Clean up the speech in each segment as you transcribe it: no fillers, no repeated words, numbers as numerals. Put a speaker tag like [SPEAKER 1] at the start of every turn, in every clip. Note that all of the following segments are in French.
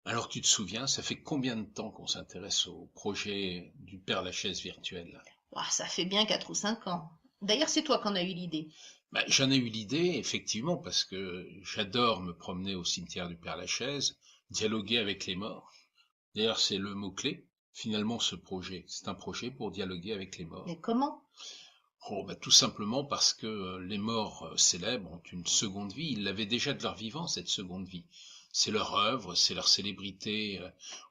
[SPEAKER 1] Alors tu te souviens, ça fait combien de temps qu'on s'intéresse au projet du Père Lachaise virtuel?
[SPEAKER 2] Ouah, ça fait bien 4 ou 5 ans. D'ailleurs, c'est toi qui en as eu l'idée.
[SPEAKER 1] J'en ai eu l'idée, effectivement, parce que j'adore me promener au cimetière du Père Lachaise, dialoguer avec les morts. D'ailleurs, c'est le mot-clé. Finalement, ce projet, c'est un projet pour dialoguer avec les
[SPEAKER 2] Mais
[SPEAKER 1] morts.
[SPEAKER 2] comment?
[SPEAKER 1] Oh, tout simplement parce que les morts célèbres ont une seconde vie. Ils l'avaient déjà de leur vivant, cette seconde vie. C'est leur œuvre, c'est leur célébrité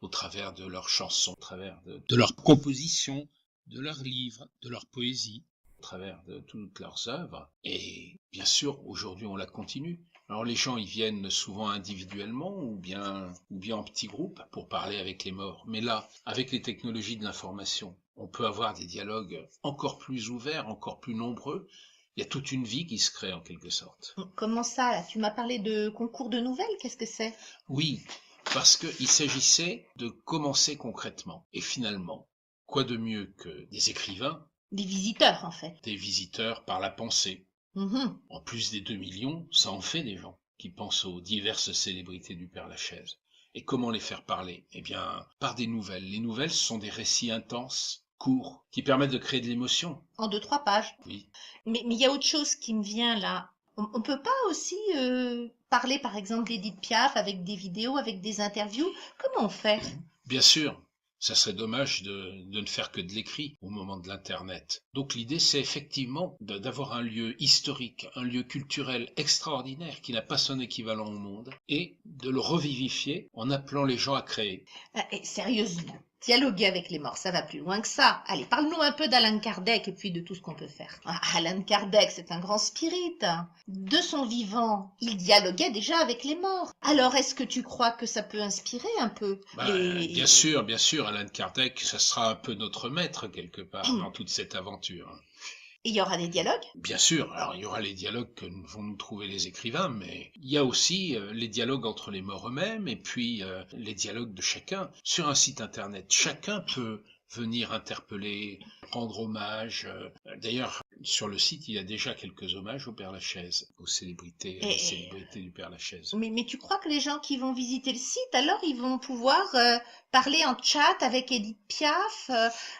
[SPEAKER 1] au travers de leurs chansons, au travers de leurs compositions, de leurs livres, de leur poésie, au travers de toutes leurs œuvres. Et bien sûr, aujourd'hui, on la continue. Alors les gens, ils viennent souvent individuellement ou bien en petits groupes pour parler avec les morts. Mais là, avec les technologies de l'information, on peut avoir des dialogues encore plus ouverts, encore plus nombreux. Il y a toute une vie qui se crée en quelque sorte.
[SPEAKER 2] Comment ça, là? Tu m'as parlé de concours de nouvelles, qu'est-ce que c'est?
[SPEAKER 1] Oui, parce qu'il s'agissait de commencer concrètement. Et finalement, quoi de mieux que des écrivains,
[SPEAKER 2] Des visiteurs, en fait.
[SPEAKER 1] des visiteurs par la pensée.
[SPEAKER 2] Mhm.
[SPEAKER 1] En plus des 2 millions, ça en fait des gens qui pensent aux diverses célébrités du Père Lachaise. Et comment les faire parler? Eh bien, par des nouvelles. Les nouvelles, ce sont des récits intenses, courts, qui permettent de créer de l'émotion.
[SPEAKER 2] En 2, 3 pages.
[SPEAKER 1] Oui,
[SPEAKER 2] Mais il y a autre chose qui me vient là. On peut pas aussi parler, par exemple, d'Edith Piaf avec des vidéos, avec des interviews? Comment on fait?
[SPEAKER 1] bien sûr, ça serait dommage de ne faire que de l'écrit au moment de l'Internet. Donc l'idée, c'est effectivement d'avoir un lieu historique, un lieu culturel extraordinaire qui n'a pas son équivalent au monde, et de le revivifier en appelant les gens à créer.
[SPEAKER 2] Ah, et sérieusement, dialoguer avec les morts, ça va plus loin que ça. Allez, parle-nous un peu d'Alan Kardec et puis de tout ce qu'on peut faire. Ah, Alan Kardec, c'est un grand spirit. De son vivant, il dialoguait déjà avec les morts. Alors, est-ce que tu crois que ça peut inspirer un peu les...
[SPEAKER 1] Bien sûr, Alan Kardec, ça sera un peu notre maître quelque part dans toute cette aventure.
[SPEAKER 2] Il y aura des dialogues?
[SPEAKER 1] Bien sûr, alors il y aura les dialogues que vont nous trouver les écrivains, mais il y a aussi les dialogues entre les morts eux-mêmes et puis les dialogues de chacun sur un site internet. Chacun peut venir interpeller, rendre hommage. D'ailleurs, sur le site, il y a déjà quelques hommages au Père Lachaise, aux célébrités, à des
[SPEAKER 2] Et,
[SPEAKER 1] célébrités du Père Lachaise.
[SPEAKER 2] mais tu crois que les gens qui vont visiter le site, alors ils vont pouvoir parler en chat avec Edith Piaf,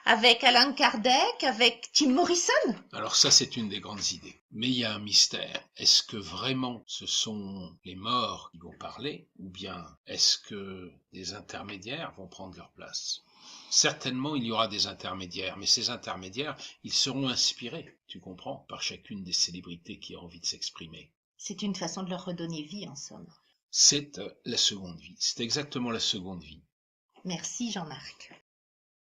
[SPEAKER 2] avec Alan Kardec, avec Tim Morrison?
[SPEAKER 1] Alors ça, c'est une des grandes idées. Mais il y a un mystère. Est-ce que vraiment ce sont les morts qui vont parler, ou bien est-ce que des intermédiaires vont prendre leur place? Certainement, il y aura des intermédiaires, mais ces intermédiaires, ils seront inspirés, tu comprends, par chacune des célébrités qui a envie de s'exprimer.
[SPEAKER 2] C'est une façon de leur redonner vie, en somme.
[SPEAKER 1] C'est la seconde vie. C'est exactement la seconde vie.
[SPEAKER 2] Merci Jean-Marc.